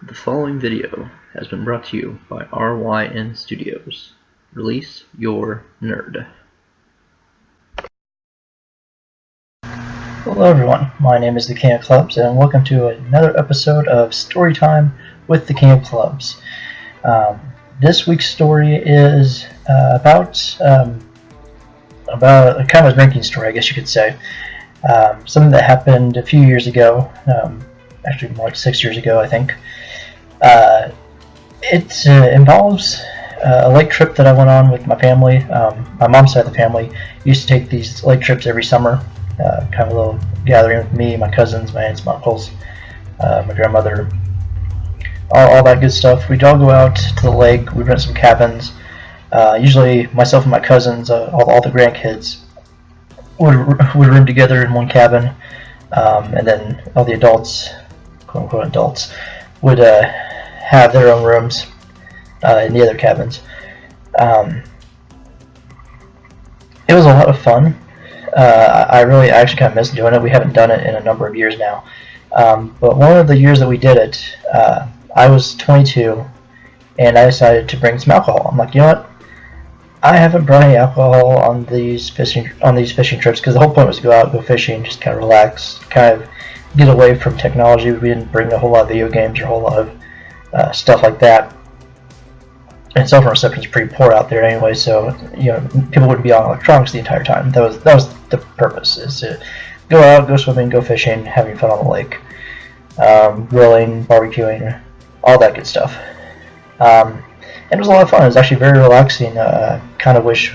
The following video has been brought to you by RYN Studios. Release your nerd. Hello everyone, my name is the King of Clubs and welcome to another episode of Storytime with the King of Clubs. This week's story is about a kind of a drinking story, I guess you could say. Something that happened a few years ago, actually more like 6 years ago I think. It involves a lake trip that I went on with my family. My mom's side of the family used to take these lake trips every summer. Kind of a little gathering with me, my cousins, my aunts, my uncles, my grandmother, all that good stuff. We'd all go out to the lake, we'd rent some cabins. Usually myself and my cousins, all the grandkids, would room together in one cabin, and then all the adults, quote-unquote adults, would have their own rooms in the other cabins. It was a lot of fun. I actually kind of miss doing it. We haven't done it in a number of years now. But one of the years that we did it, I was 22, and I decided to bring some alcohol. I'm like, you know what? I haven't brought any alcohol on these fishing trips because the whole point was to go out, go fishing, just kind of relax, kind of get away from technology. We didn't bring a whole lot of video games or a whole lot of stuff like that. And cell phone reception is pretty poor out there anyway, so people wouldn't be on electronics the entire time. That was the purpose, is to go out, go swimming, go fishing, having fun on the lake, grilling, barbecuing, all that good stuff. And it was a lot of fun. It was actually very relaxing. Kind of wish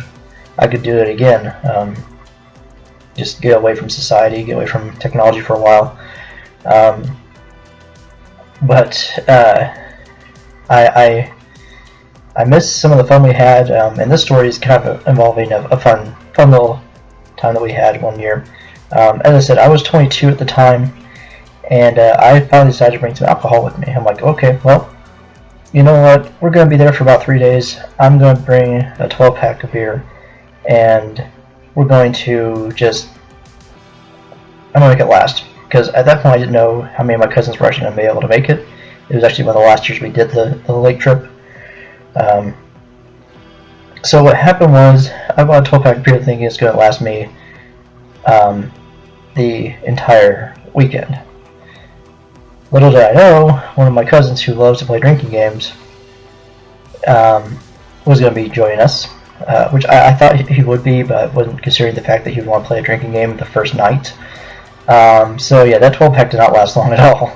I could do it again. Just get away from society, get away from technology for a while. But I miss some of the fun we had, and this story is kind of involving a fun little time that we had one year. As I said, I was 22 at the time, and I finally decided to bring some alcohol with me. I'm like, okay, well, you know what? We're going to be there for about 3 days. I'm going to bring a 12-pack of beer, and we're going to I'm going to make it last. Because at that point I didn't know how many of my cousins were actually going to be able to make it. It was actually one of the last years we did the lake trip. So what happened was, I bought a 12-pack of beer thinking it's going to last me the entire weekend. Little did I know, one of my cousins who loves to play drinking games was going to be joining us, which I thought he would be, but I wasn't considering the fact that he would want to play a drinking game the first night. So yeah, that 12-pack did not last long at all.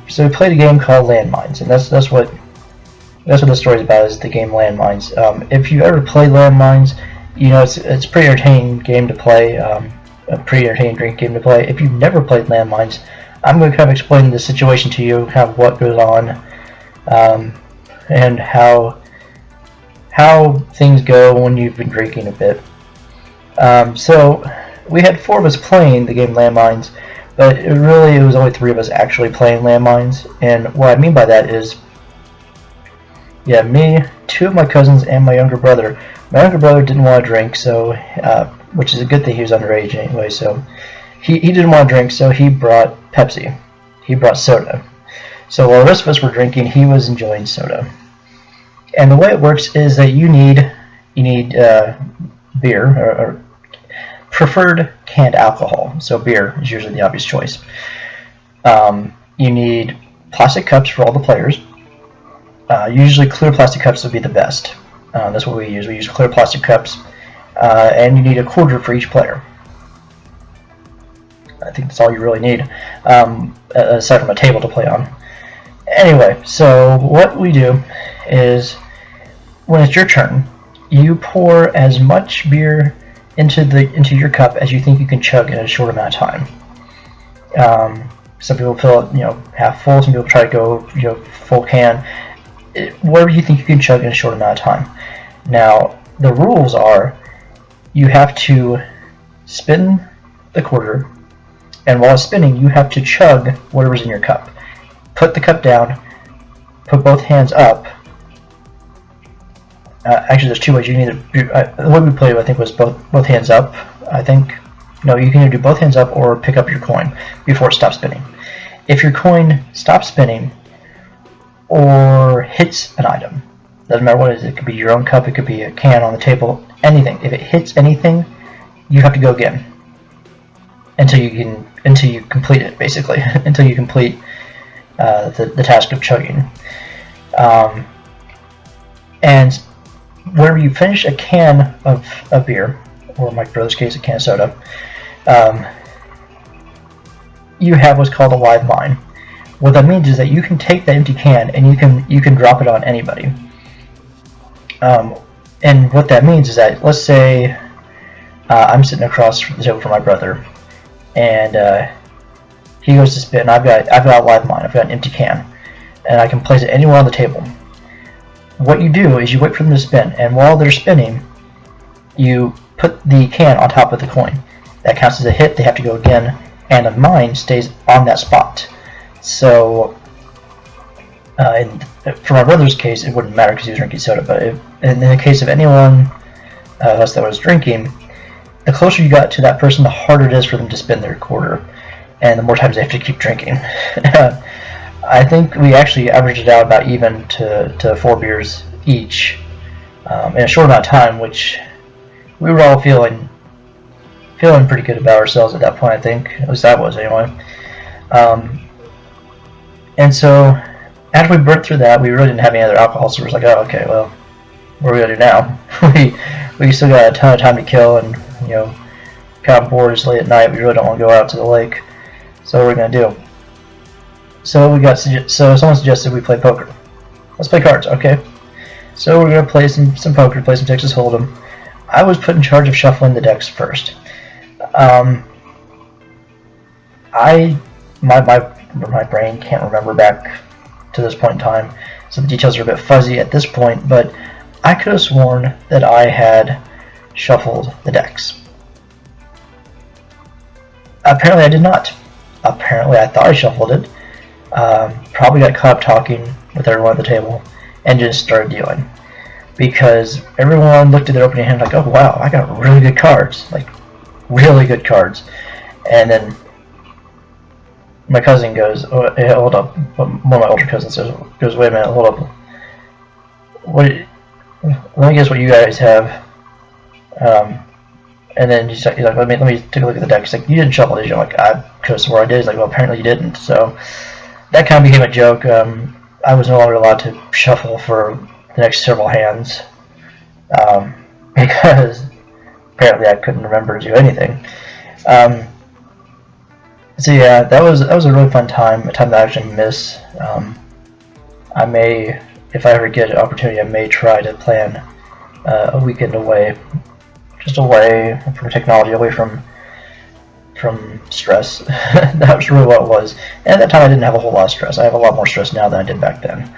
So we played a game called Landmines, and that's what the story's about, is the game Landmines. If you ever played Landmines, you know it's a pretty entertaining game to play, a pretty entertaining drink game to play. If you've never played Landmines, I'm going to kind of explain the situation to you, kind of what goes on, and how things go when you've been drinking a bit. So we had 4 of us playing the game Landmines, but it was only 3 of us actually playing Landmines. And what I mean by that is, yeah, me, 2 of my cousins, and my younger brother. My younger brother didn't want to drink, so which is a good thing, he was underage anyway, so he didn't want to drink, so he brought Pepsi. He brought soda. So while the rest of us were drinking, he was enjoying soda. And the way it works is that you need beer, or preferred canned alcohol. So beer is usually the obvious choice. You need plastic cups for all the players. Usually clear plastic cups would be the best. That's what we use. We use clear plastic cups. And you need a quarter for each player. I think that's all you really need, aside from a table to play on. Anyway, so what we do is, when it's your turn, you pour as much beer into your cup as you think you can chug in a short amount of time. Some people fill it, half full. Some people try to go, full can. Whatever you think you can chug in a short amount of time. Now, the rules are, you have to spin the quarter, and while it's spinning, you have to chug whatever's in your cup. Put the cup down, put both hands up. Actually, there's 2 ways. You can either the way we played, I think, was both hands up. I think, no, you can either do both hands up or pick up your coin before it stops spinning. if your coin stops spinning or hits an item, doesn't matter what it is, it could be your own cup, it could be a can on the table, anything. If it hits anything, you have to go again until you complete it, basically, until you complete the task of chugging. And whenever you finish a can of beer, or in my brother's case, a can of soda, you have what's called a live mine. What that means is that you can take that empty can and you can drop it on anybody. And what that means is that, let's say I'm sitting across the table from my brother, and he goes to spin. I've got a live mine. I've got an empty can, and I can place it anywhere on the table. What you do is you wait for them to spin, and while they're spinning, you put the can on top of the coin. That counts as a hit. They have to go again, and the mine stays on that spot. So, for my brother's case, it wouldn't matter because he was drinking soda. But in the case of anyone else that was drinking, the closer you got to that person, the harder it is for them to spin their quarter, and the more times they have to keep drinking. I think we actually averaged it out about even to 4 beers each in a short amount of time, which we were all feeling pretty good about ourselves at that point. I think, at least I was anyway. And so after we burnt through that, we really didn't have any other alcohol, so we were like, oh, okay, well, what are we gonna do now? we still got a ton of time to kill, and kind of bored, it's late at night. We really don't want to go out to the lake. So what are we gonna do? So someone suggested we play poker. Let's play cards, okay? So we're gonna play some poker, play some Texas Hold'em. I was put in charge of shuffling the decks first. My brain can't remember back to this point in time, so the details are a bit fuzzy at this point, but I could have sworn that I had shuffled the decks. Apparently I did not. Apparently I thought I shuffled it, probably got caught up talking with everyone at the table, and just started dealing. Because everyone looked at their opening hand like, oh wow, I got really good cards, like really good cards. And then my cousin goes, oh, hey, hold up. One of my older cousins goes, wait a minute, hold up. Let me guess what you guys have. And then he's like, let me take a look at the deck. He's like, you didn't shuffle, did you? I'm like, I could have swore I did. He's like, well, apparently you didn't. So that kind of became a joke. I was no longer allowed to shuffle for the next several hands because apparently I couldn't remember to do anything. So yeah, that was a really fun time, a time that I actually miss. I may, if I ever get an opportunity, I may try to plan a weekend away, just away from technology, away from stress. That was really what it was. And at that time I didn't have a whole lot of stress. I have a lot more stress now than I did back then.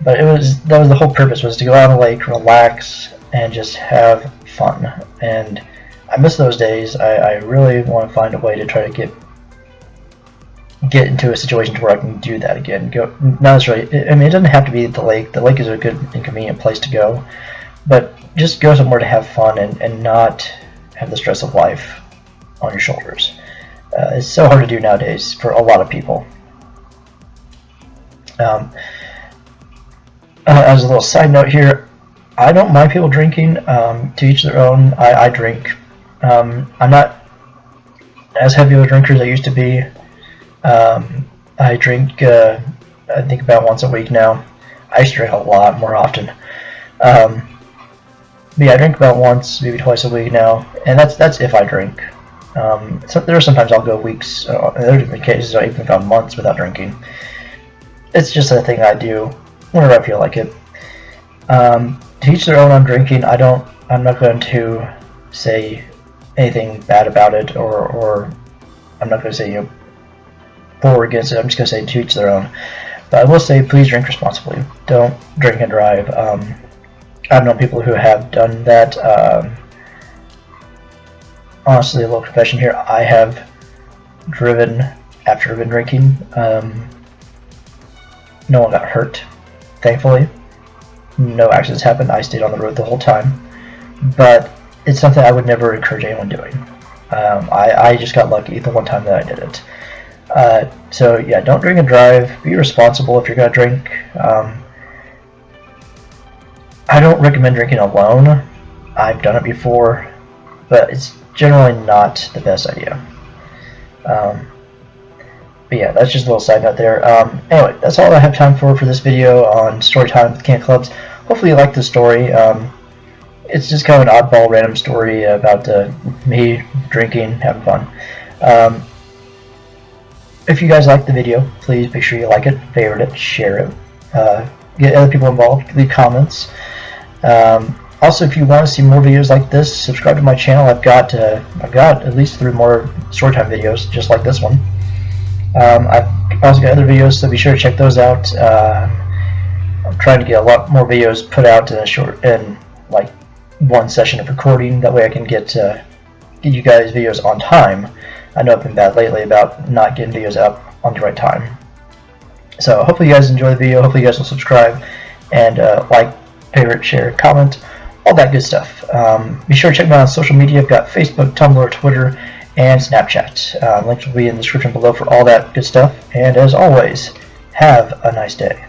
But that was the whole purpose, was to go out on the lake, relax, and just have fun. And I miss those days. I really want to find a way to try to get into a situation to where I can do that again. Not necessarily, I mean, it doesn't have to be the lake. The lake is a good and convenient place to go, but just go somewhere to have fun and not have the stress of life on your shoulders. It's so hard to do nowadays for a lot of people. As a little side note here, I don't mind people drinking. To each their own. I drink. I'm not as heavy of a drinker as I used to be. I drink, I think about once a week now. I used to drink a lot more often. But yeah, I drink about once, maybe twice a week now, and that's if I drink. So there are sometimes I'll go weeks, there have been cases I've even gone months without drinking. It's just a thing I do whenever I feel like it. To each their own on drinking. I'm not going to say anything bad about it, or I'm not going to say, for or against it. I'm just going to say to each their own. But I will say, please drink responsibly. Don't drink and drive. I've known people who have done that. Honestly, a little confession here. I have driven after I've been drinking. No one got hurt, thankfully. No accidents happened. I stayed on the road the whole time. But it's something I would never encourage anyone doing. I just got lucky the one time that I did it. So yeah, don't drink and drive. Be responsible if you're gonna drink. I don't recommend drinking alone. I've done it before, but it's generally not the best idea. But yeah, that's just a little side note there. Anyway, that's all I have time for this video on story time with KingOfClubs. Hopefully you liked the story. It's just kind of an oddball, random story about me drinking, having fun. If you guys liked the video, please make sure you like it, favorite it, share it, get other people involved, leave comments. Also, if you want to see more videos like this, subscribe to my channel. I've got at least 3 more storytime videos just like this one. I've also got other videos, so be sure to check those out. I'm trying to get a lot more videos put out in like one session of recording. That way I can get you guys videos on time. I know I've been bad lately about not getting videos up on the right time. So hopefully you guys enjoy the video. Hopefully you guys will subscribe and like, favorite, share, comment, all that good stuff. Be sure to check me out on social media. I've got Facebook, Tumblr, Twitter, and Snapchat. Links will be in the description below for all that good stuff. And as always, have a nice day.